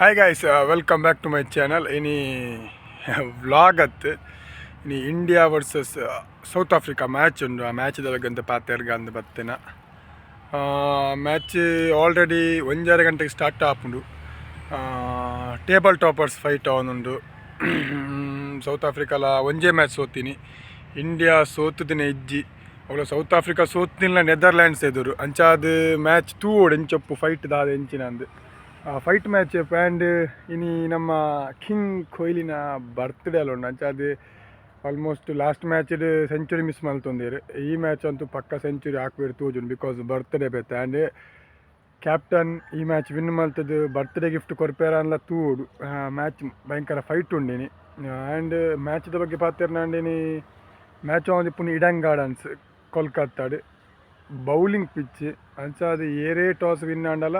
Hi guys, welcome back to my channel. ಇನಿ vlog ಅತ್ತು ಇನಿ India versus South Africa match ಉಂಡು. ಆ ಮ್ಯಾಚ್ ಬಗ್ಗೆ ಪಾತೆರ್ಗ ಅಂದು ಬತ್ತೇನ ಮ್ಯಾಚ್ ಆಲ್ರೆಡಿ 1:30 ಗಂಟೆಗೆ ಸ್ಟಾರ್ಟ್ ಆಪುಂಡು. ಟೇಬಲ್ ಟಾಪರ್ಸ್ ಫೈಟ್ ಅವನುಂಡು. ಸೌತ್ ಆಫ್ರಿಕಾಲ ಒಂಜೇ ಮ್ಯಾಚ್ ಸೋತೀನಿ, ಇಂಡಿಯಾ ಸೋತುದಿನ ಇಜ್ಜಿ ಅವಳು ಸೌತ್ ಆಫ್ರಿಕಾ ಸೋತಿನ ನೆದರ್ಲ್ಯಾಂಡ್ಸ್ ಎದುರು ಅಂಚಾದ ಮ್ಯಾಚ್ ತೂವೋಡು ಎಂಚೊಪ್ಪು ಫೈಟ್ ದಾದ ಎಂಚಿನಂದು ಫೈಟ್ ಮ್ಯಾಚ್ ಆ್ಯಂಡ್ ಇನಿ ನಮ್ಮ ಕಿಂಗ್ ಕೊಹ್ಲಿನ ಬರ್ತ್ಡೇ ಅಲ್ಲ ಉಂಡು. ಅಂಚಾದ ಆಲ್ಮೋಸ್ಟ್ ಲಾಸ್ಟ್ ಮ್ಯಾಚ್ಡ್ ಸೆಂಚುರಿ ಮಿಸ್ ಮಲ್ತೊಂದೇರು. ಈ ಮ್ಯಾಚ್ ಅಂತೂ ಪಕ್ಕ ಸೆಂಚುರಿ ಹಾಕುವೇರು ತೋಜುಂಡು ಬಿಕಾಸ್ ಬರ್ತ್ಡೇ ಬೇತೆ ಆ್ಯಂಡ್ ಕ್ಯಾಪ್ಟನ್ ಈ ಮ್ಯಾಚ್ ವಿನ್ ಮಲ್ತದ್ದು ಬರ್ತ್ಡೇ ಗಿಫ್ಟ್ ಕೊರ್ಪೇರ ಅನ್ಲ ತೂವೋಡು. ಮ್ಯಾಚ್ ಭಯಂಕರ ಫೈಟ್ ಉಂಡಿನಿ ಆ್ಯಂಡ್ ಮ್ಯಾಚ್ದ ಬಗ್ಗೆ ಪಾತೆರ್ನಾಂಡಿನಿ. ಮ್ಯಾಚ್ ಆವೊಂದಿಪ್ಪುನಿ ಇಡನ್ ಗಾರ್ಡನ್ಸ್ ಕೋಲ್ಕತ್ತಾಡ್ ಬೌಲಿಂಗ್ ಪಿಚ್ ಅಂಚಾದ ಏರೇ ಟಾಸ್ ವಿನ್ ಆಂಡಲ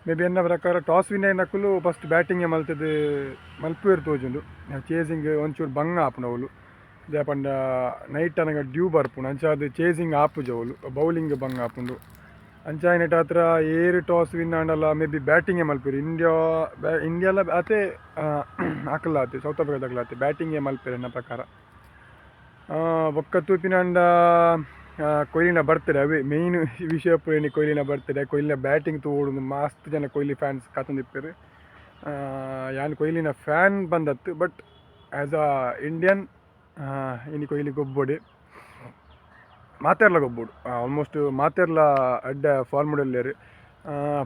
ಮೇ ಬಿ ಎನ್ನ ಪ್ರಕಾರ ಟಾಸ್ ವಿನ್ ಆಯ್ನಕ್ಕಲು ಫಸ್ಟ್ ಬ್ಯಾಟಿಂಗೇ ಮಲ್ತದ್ದು ಮಲ್ಪುವೇರು ತೋಜುಂಡು. ಚೇಸಿಂಗ್ ಒಂಚೂರು ಬಂಗ ಆಪುಂಡು ಅವಳು ಪಂಡ ನೈಟ್ ಅನಗ ಡ್ಯೂ ಬರ್ಪುಂಡು ಅಂಚಾದ ಚೇಸಿಂಗ್ ಆಪುಜಿ ಅವಳು ಬೌಲಿಂಗ್ ಬಂಗ ಆಪುಂಡು. ಅಂಚಾಯಿನಟ ಹತ್ರ ಏರು ಟಾಸ್ ವಿನ್ ಆಂಡಲ ಮೇ ಬಿ ಬ್ಯಾಟಿಂಗೇ ಮಲ್ಪೇರು. ಇಂಡಿಯಾಲ ಅದೇ ಹಾಕಲಾತೆ ಸೌತ್ ಆಫ್ರಿಕಾದ ಹಾಕಲಾತೆ ಬ್ಯಾಟಿಂಗೇ ಮಲ್ಪೇರು ಎನ್ನ ಪ್ರಕಾರ. ಒಕ್ಕ ತೂಪಿನಂಡ ಕೊಹ್ಲಿನ ಬರ್ತ್ಡೇ ಅವೇ ಮೇಯ್ನ್ ವಿಷಯ ಪುರೇಣಿ. ಕೊಹ್ಲಿನ ಬರ್ತ್ಡೇ, ಕೊಹ್ಲಿನ ಬ್ಯಾಟಿಂಗ್ ತೋಡು ಮಸ್ತ್ ಜನ ಕೊಹ್ಲಿ ಫ್ಯಾನ್ಸ್ ಕಾತೊಂದಿಪ್ಪೇರು. ಯಾನ್ ಕೊಹ್ಲಿನ ಫ್ಯಾನ್ ಬಂದತ್ತು ಬಟ್ ಆ್ಯಸ್ ಅ ಇಂಡಿಯನ್ ಇನಿ ಕೊಹ್ಲಿ ಗೊಬ್ಬೊಡೆ ಮಾತೆರ್ಲ ಗೊಬ್ಬೊಡು ಆಲ್ಮೋಸ್ಟ್ ಮಾತೆರ್ಲ ಅಡ್ಡ ಫಾರ್ಮುಡಲ್ಲೇರು.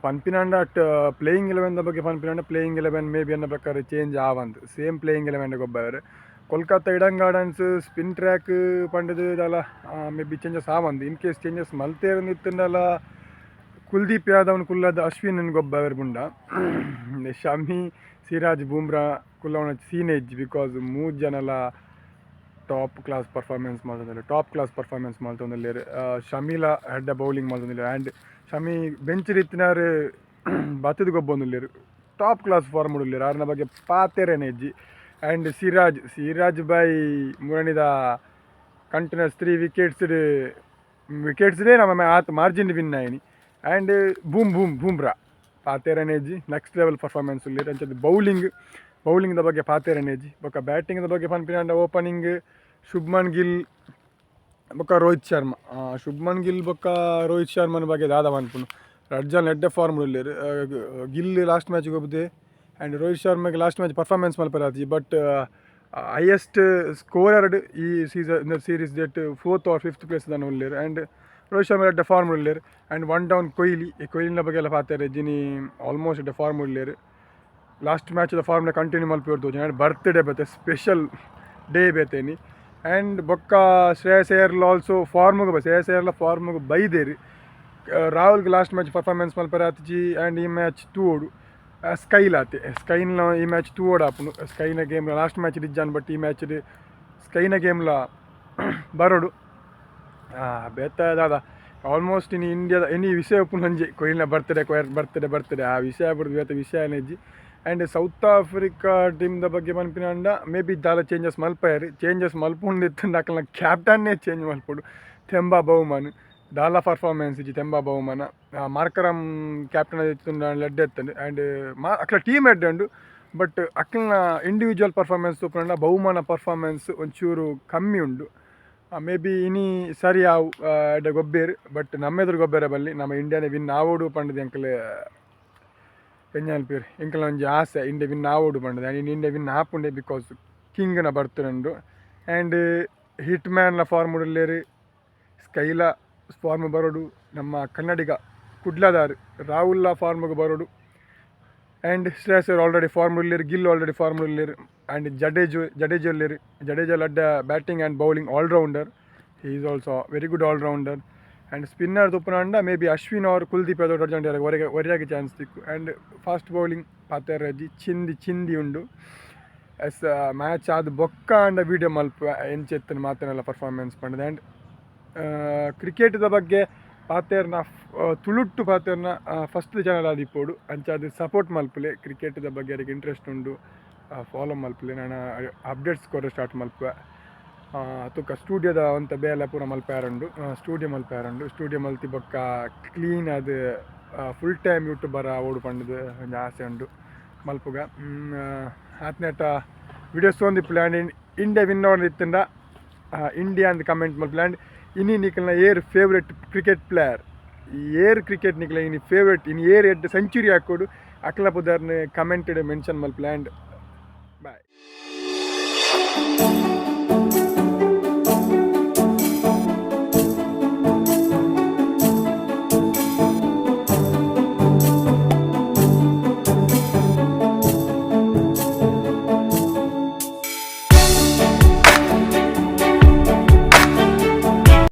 ಪನ್ಪಿನಂಡ ಅಟ್ ಪ್ಲೇಯಿಂಗ್ 11 ಬಗ್ಗೆ ಪನ್ಪಿನಂಡ ಪ್ಲೇಯಿಂಗ್ 11 ಮೇ ಬಿ ಅನ್ನೋ ಪ್ರಕಾರ ಚೇಂಜ್ ಆವಂದು ಸೇಮ್ ಪ್ಲೇಯಿಂಗ್ 11 ಗೊಬ್ಬರು. Kolkata Eden Gardens spin track ಪಂಡದು ಅಲ್ಲ ಮೇ ಬಿ ಚೇಂಜಸ್ ಆವಂದು. ಇನ್ ಕೇಸ್ ಚೇಂಜಸ್ ಮಲ್ತೇರು ನಿತ್ತಂಡಲ ಕುಲ್ದೀಪ್ ಯಾದವ್ನ ಕುಲ್ಲದ ಅಶ್ವಿನ್ ಗೊಬ್ಬರು ಬುಂಡ ಶಮಿ ಸಿರಾಜ್ ಬೂಮ್ರಾ ಕುಲ್ಲವನ ಸೀನೇಜ್ ಬಿಕಾಸ್ 3 ಜನಲ ಟಾಪ್ ಕ್ಲಾಸ್ ಪರ್ಫಾರ್ಮೆನ್ಸ್ ಮಾಡ್ತೊಂದಿಲ್ಲೇರು. ಶಮೀಲ ಹೆಡ್ಡ ಬೌಲಿಂಗ್ ಮಾಡ್ತೊಂದಿಲ್ಲ ಆ್ಯಂಡ್ ಶಮಿ ಬೆಂಚ್ ರೀತಿನಾರು ಬತ್ತದ ಗೊಬ್ಬೊಂದಿಲ್ಲೇರು ಟಾಪ್ ಕ್ಲಾಸ್ ಫಾರ್ಮ್ ಉಳ್ಳಿರು ಅವ್ರನ್ನ ಬಗ್ಗೆ ಪಾತೆರೇನೆ ಇಜ್ಜಿ. ಆ್ಯಂಡ್ ಸಿರಾಜ್ ಬೈ ಮುರಣಿದ ಕಂಟಿನ್ಯೂಸ್ 3 ವಿಕೆಟ್ಸ್ಡೇ ನಮ್ಮ ಆತ ಮಾರ್ಜಿನ್ ವಿನ್ ಆಯ್ನಿ. ಆ್ಯಂಡ್ ಬೂಮ್ರಾ ಪಾತೆರನೇಜಿ ನೆಕ್ಸ್ಟ್ ಲೆವೆಲ್ ಪರ್ಫಾರ್ಮೆನ್ಸ್ ಉಳ್ಳಿರು ಅಂಚದ್ದು ಬೌಲಿಂಗ್ದ ಬಗ್ಗೆ ಪಾತೆರನೇಜಿ. ಬೊಕ್ಕ ಬ್ಯಾಟಿಂಗ್ದ ಬಗ್ಗೆ ಪನ್ಪಿನ ಓಪನಿಂಗ್ ಶುಭ್ಮನ್ ಗಿಲ್ ಬೊಕ್ಕ ರೋಹಿತ್ ಶರ್ಮನ ಬಗ್ಗೆ ದಾದ ಪನ್ಪುನು. ರಡ್ಜನ್ ಎಡ್ಡೆ ಫಾರ್ಮ್ ಉಳ್ಳಿರು. ಗಿಲ್ ಲಾಸ್ಟ್ ಮ್ಯಾಚ್ಗೆ ಹೋಗ್ದೆ ಆ್ಯಂಡ್ ರೋಹಿತ್ ಶರ್ಮಗೆ ಲಾಸ್ಟ್ ಮ್ಯಾಚ್ ಪರ್ಫಾರ್ಮೆನ್ಸ್ ಮಲ್ಪರಾತಿ ಬಟ್ ಹೈಯೆಸ್ಟ್ ಸ್ಕೋರರ್ಡ್ ಈ series date 4th or 5th place ದಾನ ಉಳ್ಳಿರು. ಆ್ಯಂಡ್ ರೋಹಿತ್ ಶರ್ಮ ಎಡ್ಡೆ ಫಾರ್ಮ್ ಉಳ್ಳಿರು. ಆ್ಯಂಡ್ 1 ಡೌನ್ ಕೊಹ್ಲಿನ ಬಗ್ಗೆ ಎಲ್ಲ ಪಾತಾರೆ ಜಿನಿ ಆಲ್ಮೋಸ್ಟ್ ಎಡ್ಡೆ ಫಾರ್ಮ್ ಉಳ್ಳಿರು. ಲಾಸ್ಟ್ ಮ್ಯಾಚ್ದ ಫಾರ್ಮ್ನ ಕಂಟಿನ್ಯೂ ಮಲ್ಪೇರು ತೋಜಿ ಆ್ಯಂಡ್ ಬರ್ತ್ಡೇ ಬೇತೆ ಸ್ಪೆಷಲ್ ಡೇ ಬೇತೇನಿ. ಆ್ಯಂಡ್ ಬೊಕ್ಕ ಶ್ರೇಯಸ್ ಅಯ್ಯರ್ಲ ಆಲ್ಸೋ ಫಾರ್ಮ್ಗೆ ಬೈದೇರಿ. ರಾಹುಲ್ಗೆ ಲಾಸ್ಟ್ ಮ್ಯಾಚ್ ಪರ್ಫಾರ್ಮೆನ್ಸ್ ಮಲ್ಪರಾತಿಜಿ ಆ್ಯಂಡ್ ಈ ಮ್ಯಾಚ್ ತೂವೋಡು ಸ್ಕೈನ ಈ ಮ್ಯಾಚ್ ತೂವೋಡು ಆಪುಂಡು. ಸ್ಕೈನ ಗೇಮ್ ಲಾಸ್ಟ್ ಮ್ಯಾಚ್ ಇಜ್ಜಾನ್ ಬಟ್ ಈ ಮ್ಯಾಚ್ ಸ್ಕೈನ ಗೇಮ್ಲ ಬರೋಡು ಬೇತ ದಾದ ಆಲ್ಮೋಸ್ಟ್ ಇನ್ನು ಇಂಡಿಯಾದ ಎನಿ ವಿಷಯ ಉಪ್ಪುಂಡು ಅಂಜೆ ಕೊಹ್ಲಿನ ಬರ್ತ್ಡೇ ಆ ವಿಷಯ ಬಿಡ್ದು ಬೇತ ವಿಷಯನೇ ಇಜ್ಜಿ. ಆ್ಯಂಡ್ ಸೌತ್ ಆಫ್ರಿಕಾ ಟೀಮ್ದ ಬಗ್ಗೆ ಪನ್ಪಿನಂಡ ಮೇ ಬಿ ದಾಲ ಚೇಂಜಸ್ ಮಲ್ಪುಂಡಿತ್ತು ಅಕಲ್ನ ಕ್ಯಾಪ್ಟನ್ನೇ ಚೇಂಜ್ ಮಲ್ಪೊಡು. ತೆಂಬಾ ಬಹುಮಾನ್ ದಾಲ ಪರ್ಫಾರ್ಮೆನ್ಸ್ ಇಜ್ಜಿ. ತೆಂಬಾ ಬಹುಮಾನ ಮಾರ್ಕರಮ್ ಕ್ಯಾಪ್ಟನ್ ಲೆಡ್ ಎತ್ತಂಡು ಆ್ಯಂಡ್ ಅಕ್ಲ ಟೀಮ್ ಎಡ್ಡೆ ಉಂಡು ಬಟ್ ಅಕ್ಲನ ಇಂಡಿವಿಜುವಲ್ ಪರ್ಫಾರ್ಮೆನ್ಸ್ ತೂಪುಂಡ ಬಹುಮಾನ ಪರ್ಫಾರ್ಮೆನ್ಸ್ ಒಂಚೂರು ಕಮ್ಮಿ ಉಂಡು. ಮೇ ಬಿ ಇನಿ ಸರಿ ಆವು ಎಡ್ಡೆ ಗೊಬ್ಬೇರು ಬಟ್ ನಮ್ಮೆದುರು ಗೊಬ್ಬರ ಬಲ್ಲಿ ನಮ್ಮ ಇಂಡಿಯಾನೇ ವಿನ್ ಆವೋಡು ಪಂಡದು ಎಂಕಲೆ ಎಂಜಾಲ್ಪೇರು ಎಂಕಲ್ನ ಒಂಜಿ ಆಸೆ ಇಂಡಿಯಾ ವಿನ್ ಆವೋಡು ಪಂಡದು. ಆ್ಯಂಡ್ ಇಂಡಿಯಾ ವಿನ್ ಆಪುಂಡೆ ಬಿಕಾಸ್ ಕಿಂಗ್ನ ಬರ್ತ್ಡೇ. ಆ್ಯಂಡ್ ಹಿಟ್ ಮ್ಯಾನ್ಲ ಫಾರ್ಮ್ ಉಳ್ಳಿರು. ಸ್ಕೈಲ ಫಾರ್ಮ್ ಬರೋಡು. ನಮ್ಮ ಕನ್ನಡಿಗ ಕುಡ್ಲದಾರ್ ರಾಹುಲ್ಲ ಫಾರ್ಮ್ಗೆ ಬರೋಡು. And Shreyas Iyer already form ಉಳ್ಳಿರು. ಗಿಲ್ ಆಲ್ರೆಡಿ ಫಾರ್ಮ್ ಉಳ್ಳಿರು. ಆ್ಯಂಡ್ ಜಡೇಜ ಅಡ್ಡ batting and bowling allrounder. He is also very good allrounder. And spinner ತುಪ್ಪುನಂಡ maybe Ashwin or Kuldeep Yadav ಅರ್ಜೆಂಟಿಯಾಗ ಒರೆಯಾಗಿ ಚಾನ್ಸ್ ತಿಕ್ಕು. ಆ್ಯಂಡ್ ಫಾಸ್ಟ್ ಬೌಲಿಂಗ್ ಪಾತೆರಜಿ ಚಿಂದಿ ಉಂಡು. ಎಸ್ ಮ್ಯಾಚ್ ಆದ ಬೊಕ್ಕ ಅಂಡ ವೀಡಿಯೋ ಮಲ್ಪ ಎಂಚೆತ್ತನ ಮಾತನೆಲ್ಲ ಪರ್ಫಾರ್ಮೆನ್ಸ್ ಪಂಡದು. ಆ್ಯಂಡ್ ಕ್ರಿಕೆಟ್ದ ಬಗ್ಗೆ ಪಾತೆರ್ನ ತುಳುಟ್ಟು ಪಾತೆರ್ನ ಫಸ್ಟ್ ಚಾನಲ್ ಆದಿಪ್ಪೋಡು ಅಂಚಾದ ಸಪೋರ್ಟ್ ಮಲ್ಪಲೆ. ಕ್ರಿಕೆಟ್ದ ಬಗ್ಗೆ ಅದಕ್ಕೆ ಇಂಟ್ರೆಸ್ಟ್ ಉಂಡು ಫಾಲೋ ಮಲ್ಪಲೆ. ನಾನು ಅಪ್ಡೇಟ್ಸ್ ಕೊರ ಸ್ಟಾರ್ಟ್ ಮಲ್ಪೆ ತುಕ್ಕ ಸ್ಟೂಡಿಯೋದ ಒಂತ ಬೇಲೆ ಪೂರ ಮಲ್ಪಾರುಂಡು. ಸ್ಟೂಡಿಯೋ ಮಲ್ತಿ ಬೊಕ್ಕ ಕ್ಲೀನ್ ಅದು ಫುಲ್ ಟೈಮ್ ಯೂಟ್ಯೂಬರ್ ಓಡು ಪಂಡದು ಒಂದು ಆಸೆ ಉಂಡು. ಮಲ್ಪುಗ ಆತ್ನೇಟ ವಿಡಿಯೋಸ್ ಒಂದು ಪ್ಲ್ಯಾಂಡ್ ಇಂಡಿಯಾ ವಿನ್ ಇತ್ತಂಡ ಇಂಡಿಯಾ ಅಂತ ಕಮೆಂಟ್ ಮಲ್ಪ್ಲ್ಯಾಂಡ್ ಇನಿ ನಿಕಲ್ನ ಏರ್ ಫೇವ್ರೆಟ್ ಕ್ರಿಕೆಟ್ ಪ್ಲೇಯರ್ ಏರ್ ಕ್ರಿಕೆಟ್ ನಿಕಲ ಇನಿ ಫೇವ್ರೆಟ್ ಇನಿ ಏರ್ ಎಡ್ ಸೆಂಚುರಿ ಹಾಕೋಡು ಅಕ್ಲ ಪುದರ್ನ ಕಮೆಂಟೆಡ್ ಮೆನ್ಷನ್ ಮಲ್ಪ್ಲ್ಯಾಂಡ್ ಬಾಯ್.